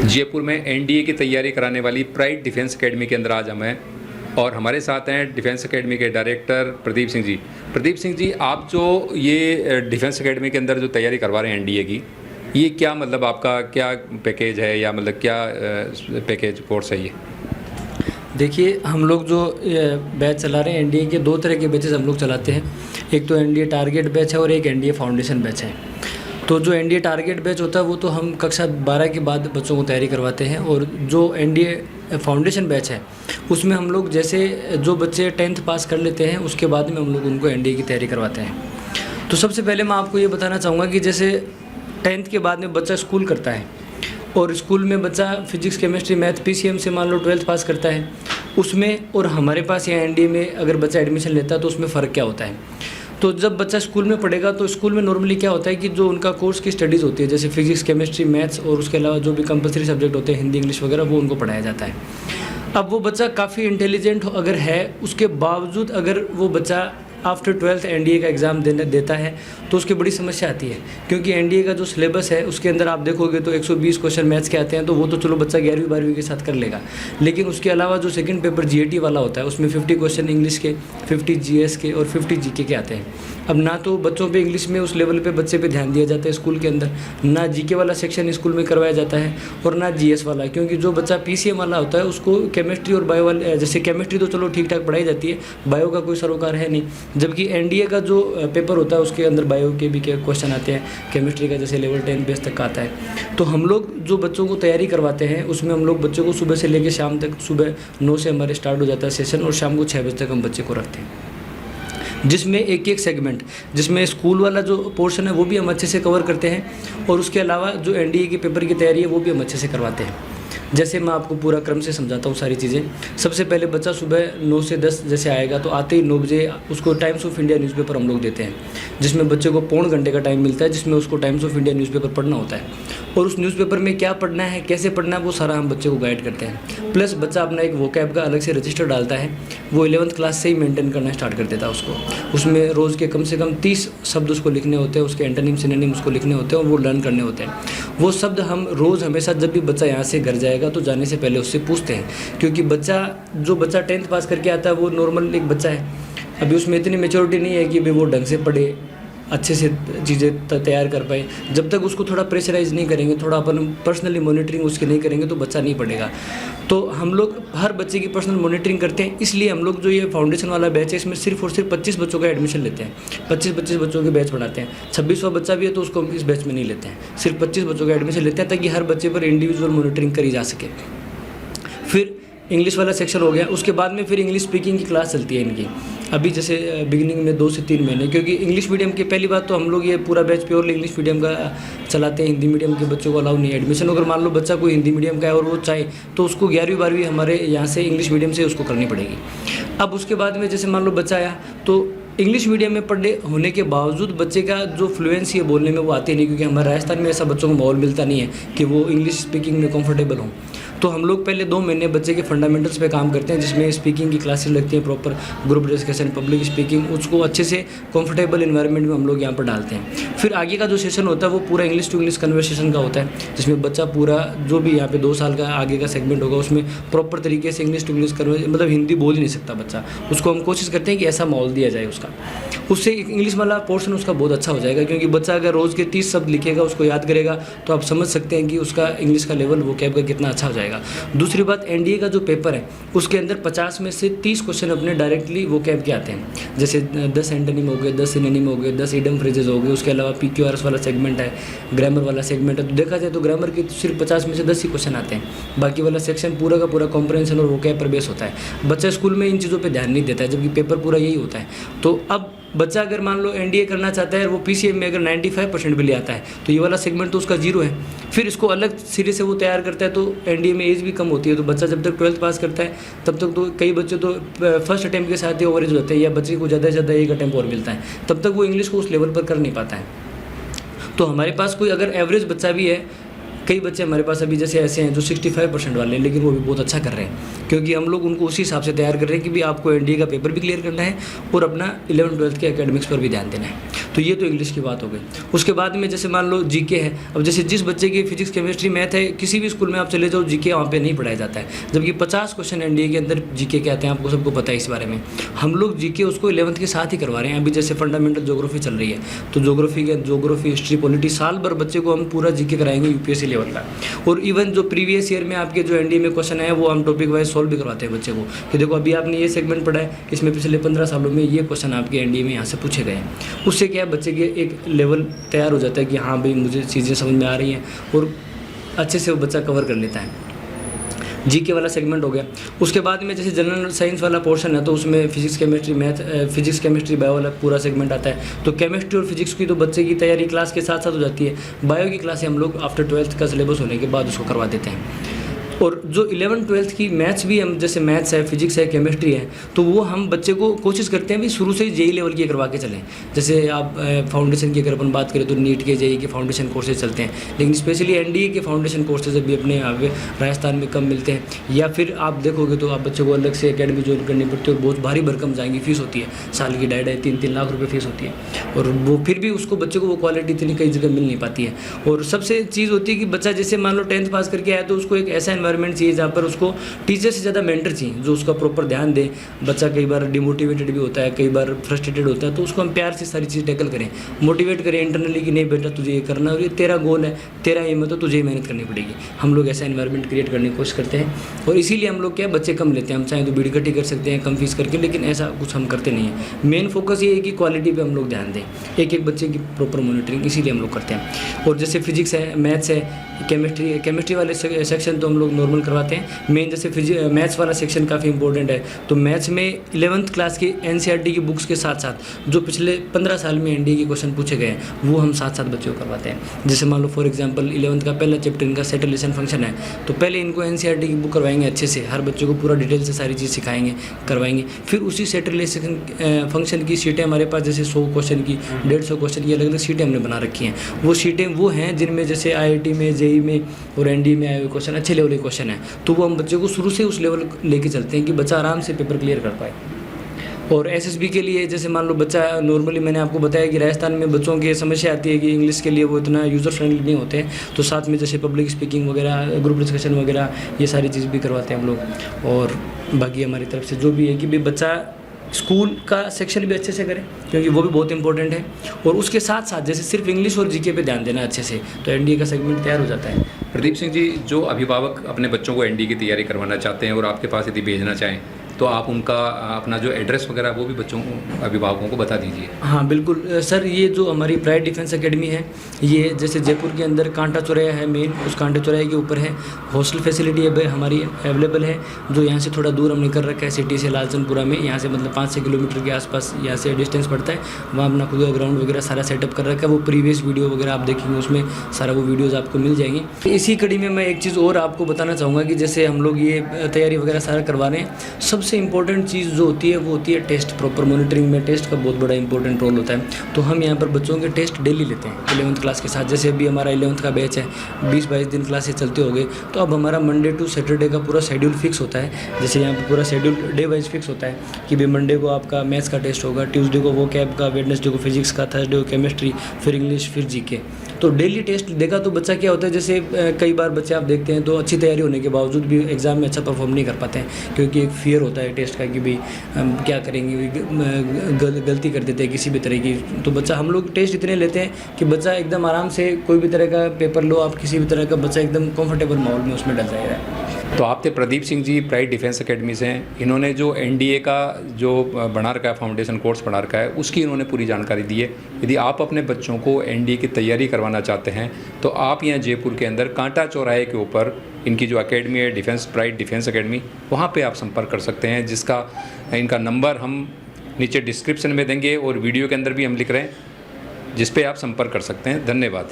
जयपुर में एनडीए की तैयारी कराने वाली प्राइड डिफेंस एकेडमी के अंदर आज हम हैं और हमारे साथ हैं डिफेंस एकेडमी के डायरेक्टर प्रदीप सिंह जी। प्रदीप सिंह जी, आप जो ये डिफेंस एकेडमी के अंदर जो तैयारी करवा रहे हैं एनडीए की, ये क्या मतलब आपका क्या पैकेज है या मतलब क्या पैकेज कोर्स है ये? देखिए, हम लोग जो बैच चला रहे हैं एनडीए के, दो तरह के बैचेस हम लोग चलाते हैं। एक तो एनडीए टारगेट बैच है और एक एनडीए फाउंडेशन बैच है। तो जो एनडीए टारगेट बैच होता है वो तो हम कक्षा 12 के बाद बच्चों को तैयारी करवाते हैं, और जो एनडीए फाउंडेशन बैच है उसमें हम लोग जैसे जो बच्चे 10th पास कर लेते हैं उसके बाद में हम लोग उनको एनडीए की तैयारी करवाते हैं। तो सबसे पहले मैं आपको ये बताना चाहूँगा कि जैसे 10th के बाद में बच्चा स्कूल करता है और स्कूल में बच्चा फिजिक्स केमिस्ट्री मैथ पीसीएम से मान लो 12th पास करता है, उसमें और हमारे पास यहाँ एनडीए में अगर बच्चा एडमिशन लेता है तो उसमें फ़र्क क्या होता है। तो जब बच्चा स्कूल में पढ़ेगा तो स्कूल में नॉर्मली क्या होता है कि जो उनका कोर्स की स्टडीज़ होती है जैसे फिजिक्स केमिस्ट्री मैथ्स और उसके अलावा जो भी कंपलसरी सब्जेक्ट होते हैं हिंदी इंग्लिश वगैरह, वो उनको पढ़ाया जाता है। अब वो बच्चा काफ़ी इंटेलिजेंट अगर है, उसके बावजूद अगर वो बच्चा आफ्टर 12th एनडीए का एग्ज़ाम देता है तो उसकी बड़ी समस्या आती है, क्योंकि एनडीए का जो सिलेबस है उसके अंदर आप देखोगे तो 120 क्वेश्चन मैथ्स के आते हैं, तो वो तो चलो बच्चा 11वीं 12वीं के साथ कर लेगा। लेकिन उसके अलावा जो सेकंड पेपर जीएटी वाला होता है उसमें 50 क्वेश्चन इंग्लिश के, 50 जीएस के और 50 जीके के आते हैं। अब ना तो बच्चों पे इंग्लिश में उस लेवल पे बच्चे पे ध्यान दिया जाता है स्कूल के अंदर, ना जीके वाला सेक्शन स्कूल में करवाया जाता है और ना जीएस वाला, क्योंकि जो बच्चा पीसीएम वाला होता है उसको केमिस्ट्री और बायो वाले, जैसे केमिस्ट्री तो चलो ठीक ठाक पढ़ाई जाती है, बायो का कोई सरोकार है नहीं। जबकि एनडीए का जो पेपर होता है उसके अंदर बायो के भी क्वेश्चन आते हैं, केमिस्ट्री का जैसे लेवल 10 बेस तक का आता है। तो हम लोग जो बच्चों को तैयारी करवाते हैं उसमें हम लोग बच्चों को सुबह से लेकर शाम तक, सुबह 9 से हमारे स्टार्ट हो जाता है सेशन और शाम को 6 बजे तक हम बच्चे को रखते हैं, जिसमें एक एक सेगमेंट, जिसमें स्कूल वाला जो पोर्शन है वो भी हम अच्छे से कवर करते हैं और उसके अलावा जो एनडीए के पेपर की तैयारी है वो भी हम अच्छे से करवाते हैं। जैसे मैं आपको पूरा क्रम से समझाता हूँ सारी चीज़ें। सबसे पहले बच्चा सुबह 9 से 10 जैसे आएगा तो आते ही 9 बजे उसको टाइम्स ऑफ इंडिया न्यूज़पेपर हम लोग देते हैं, जिसमें बच्चे को पौन घंटे का टाइम मिलता है, जिसमें उसको टाइम्स ऑफ इंडिया न्यूज़पेपर पढ़ना होता है और उस न्यूज़पेपर में क्या पढ़ना है, कैसे पढ़ना है, वो सारा हम बच्चे को गाइड करते हैं। प्लस बच्चा अपना एक वोकैब का अलग से रजिस्टर डालता है, वो 11th क्लास से ही मेंटेन करना स्टार्ट कर देता है उसको। उसमें रोज़ के कम से कम 30 शब्द उसको लिखने होते हैं, उसके एंटोनिम सिनोनिम उसको लिखने होते हैं और वो लर्न करने होते हैं। वो शब्द हम रोज़ हमेशा जब भी बच्चा यहाँ से घर जाएगा तो जाने से पहले उससे पूछते हैं, क्योंकि जो बच्चा 10th पास करके आता है वो नॉर्मल एक बच्चा है, अभी उसमें इतनी मेच्योरिटी नहीं है कि भाई वो ढंग से पढ़े, अच्छे से चीज़ें तैयार कर पाए। जब तक उसको थोड़ा प्रेशराइज नहीं करेंगे, थोड़ा अपन पर्सनली मॉनिटरिंग उसकी नहीं करेंगे तो बच्चा नहीं पढ़ेगा। तो हम लोग हर बच्चे की पर्सनल मॉनिटरिंग करते हैं, इसलिए हम लोग जो ये फाउंडेशन वाला बैच है इसमें सिर्फ और सिर्फ 25 बच्चों का एडमिशन लेते हैं। 25 बच्चों के बैच पढ़ाते हैं। 26वां बच्चा भी है तो उसको हम इस बैच में नहीं लेते हैं, सिर्फ 25 बच्चों का एडमिशन लेते हैं ताकि हर बच्चे पर इंडिविजुअल मॉनिटरिंग करी जा सके। फिर इंग्लिश वाला सेक्शन हो गया, उसके बाद में फिर इंग्लिश स्पीकिंग की क्लास चलती है इनकी, अभी जैसे बिगिनिंग में 2 से 3 महीने, क्योंकि इंग्लिश मीडियम की पहली बात तो हम लोग ये पूरा बैच प्योरली इंग्लिश मीडियम का चलाते हैं, हिंदी मीडियम के बच्चों को अलाउ नहीं है एडमिशन। अगर मान लो बच्चा कोई हिंदी मीडियम का है और वो चाहे तो उसको 11वीं 12वीं हमारे यहाँ से इंग्लिश मीडियम से उसको करनी पड़ेगी। अब उसके बाद में जैसे मान लो बच्चा आया तो इंग्लिश मीडियम में पढ़े होने के बावजूद बच्चे का जो फ्लुएंसी है बोलने में वो आती नहीं, क्योंकि हमारे राजस्थान में ऐसा बच्चों को माहौल मिलता नहीं है कि वो इंग्लिश स्पीकिंग में कंफर्टेबल हों। तो हम लोग पहले 2 महीने बच्चे के फंडामेंटल्स पे काम करते हैं, जिसमें स्पीकिंग की क्लासेस लगती हैं, proper group discussion, public speaking, उसको अच्छे से कंफर्टेबल इन्वायरमेंट में हम लोग यहाँ पर डालते हैं। फिर आगे का जो सेशन होता है वो पूरा इंग्लिश टू इंग्लिश कन्वर्सेशन का होता है, जिसमें बच्चा पूरा जो भी यहाँ पे 2 साल का आगे का सेगमेंट होगा उसमें प्रॉपर तरीके से इंग्लिश टू इंग्लिश मतलब हिंदी बोल ही नहीं सकता बच्चा, उसको हम कोशिश करते हैं कि ऐसा माहौल दिया जाए उसका, उससे इंग्लिश वाला पोर्शन उसका बहुत अच्छा हो जाएगा। क्योंकि बच्चा अगर रोज़ के 30 शब्द लिखेगा, उसको याद करेगा, तो आप समझ सकते हैं कि उसका इंग्लिश का लेवल वोकैब का कितना अच्छा हो जाएगा। दूसरी बात, एनडीए का जो पेपर है उसके अंदर 50 में से 30 क्वेश्चन अपने डायरेक्टली वोकैब के आते हैं, जैसे 10 एंटोनिम हो गए, 10 सिनोनिम हो गए, 10 इडियम फ्रेजेस हो गए, उसके अलावा पीक्यूआरएस वाला सेगमेंट है, ग्रामर वाला सेगमेंट है। तो देखा जाए तो ग्रामर के सिर्फ 50 में से 10 ही क्वेश्चन आते हैं, बाकी वाला सेक्शन पूरा का पूरा कॉम्प्रहेंशन और वोकैब पर बेस होता है। बच्चा स्कूल में इन चीज़ों पर ध्यान नहीं देता है, जबकि पेपर पूरा यही होता है। तो अब बच्चा अगर मान लो एनडीए करना चाहता है और वो पीसीएम में अगर 95% भी ले आता है तो ये वाला सेगमेंट तो उसका 0 है। फिर इसको अलग सिरे से वो तैयार करता है, तो एनडीए में एज भी कम होती है, तो बच्चा जब तक 12th पास करता है तब तक तो कई बच्चे तो फर्स्ट अटैम्प्ट के साथ ही ओवरेज होते हैं, या बच्चे को ज़्यादा से ज़्यादा एक अटैम्प्ट और मिलता है, तब तक वो इंग्लिश को उस लेवल पर कर नहीं पाता है। तो हमारे पास कोई अगर एवरेज बच्चा भी है, कई बच्चे हमारे पास अभी जैसे ऐसे हैं जो 65% वाले हैं, लेकिन वो भी बहुत अच्छा कर रहे हैं, क्योंकि हम लोग उनको उसी हिसाब से तैयार कर रहे हैं कि भी आपको एनडीए का पेपर भी क्लियर करना है और अपना 11th 12th के एकेडमिक्स पर भी ध्यान देना है। तो ये तो इंग्लिश की बात हो गई। उसके बाद में जैसे मान लो जीके है, अब जैसे जिस बच्चे की फिजिक्स केमिस्ट्री मैथ है, किसी भी स्कूल में आप चले जाओ जीके वहाँ पे नहीं पढ़ाया जाता है, जबकि 50 क्वेश्चन एनडीए के अंदर जीके के आते हैं, आपको सबको पता है इस बारे में। हम लोग जीके उसको 11th के साथ ही करवा रहे हैं। अभी जैसे फंडामेंटल ज्योग्राफी चल रही है, तो ज्योग्राफी हिस्ट्री पॉलिटी साल भर बच्चे को हम पूरा जीके कराएंगे यूपीएससी लेवल का। और इवन जो प्रीवियस ईयर में आपके जो एनडीए में क्वेश्चन है वो हम टॉपिक वाइज सॉल्व भी करवाते हैं बच्चे को, कि देखो अभी आपने ये सेगमेंट पढ़ा है, इसमें पिछले 15 सालों में ये क्वेश्चन आपके एनडीए में यहाँ से पूछे गए हैं। उससे क्या है, बच्चे के एक लेवल तैयार हो जाता है कि हाँ भाई मुझे चीज़ें समझ में आ रही हैं, और अच्छे से वो बच्चा कवर कर लेता है। जीके वाला सेगमेंट हो गया। उसके बाद में जैसे जनरल साइंस वाला पोर्शन है, तो उसमें फिजिक्स केमिस्ट्री बायो वाला पूरा सेगमेंट आता है। तो केमिस्ट्री और फिजिक्स की तो बच्चे की तैयारी क्लास के साथ साथ हो जाती है। बायो की क्लासें हम लोग आफ्टर 12th का सिलेबस होने के बाद उसको करवा देते हैं। और जो 11th 12th की मैथ्स भी हम, जैसे मैथ्स है, फिजिक्स है, केमिस्ट्री है, तो वो हम बच्चे को कोशिश करते हैं भी शुरू से ही जेई लेवल की करवा के चलें। जैसे आप फाउंडेशन की अगर अपन बात करें तो नीट के जेई के फाउंडेशन कोर्सेज चलते हैं, लेकिन स्पेशली एनडीए के फाउंडेशन कोर्सेज अभी अपने यहाँ पे राजस्थान में कम मिलते हैं। या फिर आप देखोगे तो आप बच्चों को अलग से एकेडमी ज्वाइन करनी पड़ती है, और बहुत भारी भरकम जाएंगी फीस होती है, साल की 2.5-3 लाख रुपये फीस होती है। और वो फिर भी उसको बच्चे को वो क्वालिटी इतनी कई जगह मिल नहीं पाती है। और सबसे चीज़ होती है कि बच्चा जैसे मान लो 10th पास करके आया, तो उसको एक ऐसा एनवायरनमेंट चाहिए जहाँ पर उसको टीचर से ज़्यादा मेंटर चाहिए, जो उसका प्रॉपर ध्यान दे। बच्चा कई बार डिमोटिवेटेड भी होता है, कई बार फ्रस्ट्रेटेड होता है, तो उसको हम प्यार से सारी चीज़ टैकल करें, मोटिवेट करें इंटरनली कि नहीं बेटा तुझे ये करना, और ये तेरा गोल है, तेरा एम है, तो तुझे मेहनत करनी पड़ेगी। हम लोग ऐसा एनवायरनमेंट क्रिएट करने की कोशिश करते हैं, और इसीलिए हम लोग क्या बच्चे कम लेते हैं। हम चाहें तो बीड़ी कटी कर सकते हैं कम फीस करके, लेकिन ऐसा कुछ हम करते नहीं है। मेन फोकस ये है कि क्वालिटी पर हम लोग ध्यान दें, एक एक बच्चे की प्रॉपर मॉनिटरिंग, इसीलिए हम लोग करते हैं। और जैसे फिजिक्स है, मैथ्स है, केमिस्ट्री वाले सेक्शन तो हम लोग नॉर्मल करवाते हैं। मेन जैसे मैथ्स वाला सेक्शन काफ़ी इंपॉर्टेंट है, तो मैथ्स में 11th क्लास की एनसीईआरटी की बुक्स के साथ साथ जो पिछले 15 साल में एनडीए के क्वेश्चन पूछे गए हैं वो हम साथ साथ बच्चों को करवाते हैं। जैसे मान लो फॉर एग्जांपल 11th का पहला चैप्टर इनका सेट रिलेशन फंक्शन है, तो पहले इनको एनसीईआरटी की बुक करवाएंगे अच्छे से, हर बच्चों को पूरा डिटेल से सारी चीज़ सिखाएंगे, करवाएंगे। फिर उसी सेट रिलेशन फंक्शन की सीटें हमारे पास, जैसे 100 क्वेश्चन की, 150 क्वेश्चन की अलग अलग सीटें हमने बना रखी हैं। वो सीटें वो हैं जिनमें जैसे आईआईटी में, जेई में और एनडीए में आए हुए क्वेश्चन अच्छे लेवल के क्वेश्चन हैं, तो वो हम बच्चों को शुरू से उस लेवल लेके चलते हैं कि बच्चा आराम से पेपर क्लियर कर पाए। और एसएसबी के लिए जैसे मान लो बच्चा नॉर्मली, मैंने आपको बताया कि राजस्थान में बच्चों की समस्या आती है कि इंग्लिश के लिए वो इतना यूज़र फ्रेंडली नहीं होते हैं, तो साथ में जैसे पब्लिक स्पीकिंग वगैरह, ग्रुप डिस्कशन वगैरह, ये सारी चीज़ भी करवाते हैं हम लोग। और बाकी हमारी तरफ से जो भी है कि भाई बच्चा स्कूल का सेक्शन भी अच्छे से करें, क्योंकि वो भी बहुत इंपॉर्टेंट है। और उसके साथ साथ जैसे सिर्फ इंग्लिश और जीके पे ध्यान देना अच्छे से, तो एनडीए का सेगमेंट तैयार हो जाता है। प्रदीप सिंह जी, जो अभिभावक अपने बच्चों को एनडीए की तैयारी करवाना चाहते हैं और आपके पास यदि भेजना चाहें, तो आप उनका अपना जो एड्रेस वगैरह वो भी बच्चों अभिभावकों को बता दीजिए। हाँ बिल्कुल सर, ये जो हमारी प्राइड डिफेंस एकेडमी है, ये जैसे जयपुर के अंदर कांटा चौराहा है मेन, उस कांटा चौराहे के ऊपर है। हॉस्टल फैसिलिटी अब हमारी अवेलेबल है, जो यहाँ से थोड़ा दूर हमने कर रखा है सिटी से, लालचंदपुरा में। यहाँ से मतलब 5-6 किलोमीटर के आसपास यहाँ से डिस्टेंस पड़ता है। वहाँ अपना खुद का ग्राउंड वगैरह सारा सेटअप कर रखा है। वो प्रीवियस वीडियो वगैरह आप देखेंगे, उसमें सारा वो वीडियोज़ आपको मिल जाएंगी। इसी कड़ी में मैं एक चीज़ और आपको बताना चाहूँगा कि जैसे हम लोग ये तैयारी वगैरह सारा करवा रहे हैं, सबसे इंपॉर्टेंट चीज़ जो होती है वो होती है टेस्ट। प्रॉपर मॉनिटरिंग में टेस्ट का बहुत बड़ा इंपॉर्टेंट रोल होता है। तो हम यहाँ पर बच्चों के टेस्ट डेली लेते हैं 11th क्लास के साथ। जैसे अभी हमारा 11th का बैच है, 20-22 दिन क्लासेस चलते हो गए, तो अब हमारा मंडे टू सैटरडे का पूरा शेड्यूल फिक्स होता है। जैसे यहाँ पर पूरा शेड्यूल डे वाइज फिक्स होता है कि भाई मंडे को आपका मैथ्स का टेस्ट होगा, ट्यूसडे को वो कैब का, वेडनेसडे को फिजिक्स का, थर्सडे को केमिस्ट्री, फिर इंग्लिश, फिर जीके। तो डेली टेस्ट देगा तो बच्चा क्या होता है, जैसे कई बार बच्चे आप देखते हैं तो अच्छी तैयारी होने के बावजूद भी एग्ज़ाम में अच्छा परफॉर्म नहीं कर पाते हैं, क्योंकि एक फियर होता है टेस्ट का कि भाई क्या करेंगे, गलती कर देते हैं किसी भी तरह की। तो बच्चा, हम लोग टेस्ट इतने लेते हैं कि बच्चा एकदम आराम से कोई भी तरह का पेपर लो आप, किसी भी तरह का, बच्चा एकदम कंफर्टेबल माहौल में उसमें डल जाएगा। तो आप थे Pradeep Singh ji, pride defence academy से। इन्होंने जो एनडीए का जो बना रखा है, फाउंडेशन कोर्स बना रखा है, उसकी इन्होंने पूरी जानकारी दी है। यदि आप अपने बच्चों को एनडीए की तैयारी करवाना चाहते हैं तो आप यहाँ जयपुर के अंदर कांटा चौराहे के ऊपर इनकी जो एकेडमी है, डिफेंस प्राइड डिफेंस एकेडमी, वहाँ पे आप संपर्क कर सकते हैं, जिसका इनका नंबर हम नीचे डिस्क्रिप्शन में देंगे और वीडियो के अंदर भी हम लिख रहे हैं, जिस पे आप संपर्क कर सकते हैं। धन्यवाद।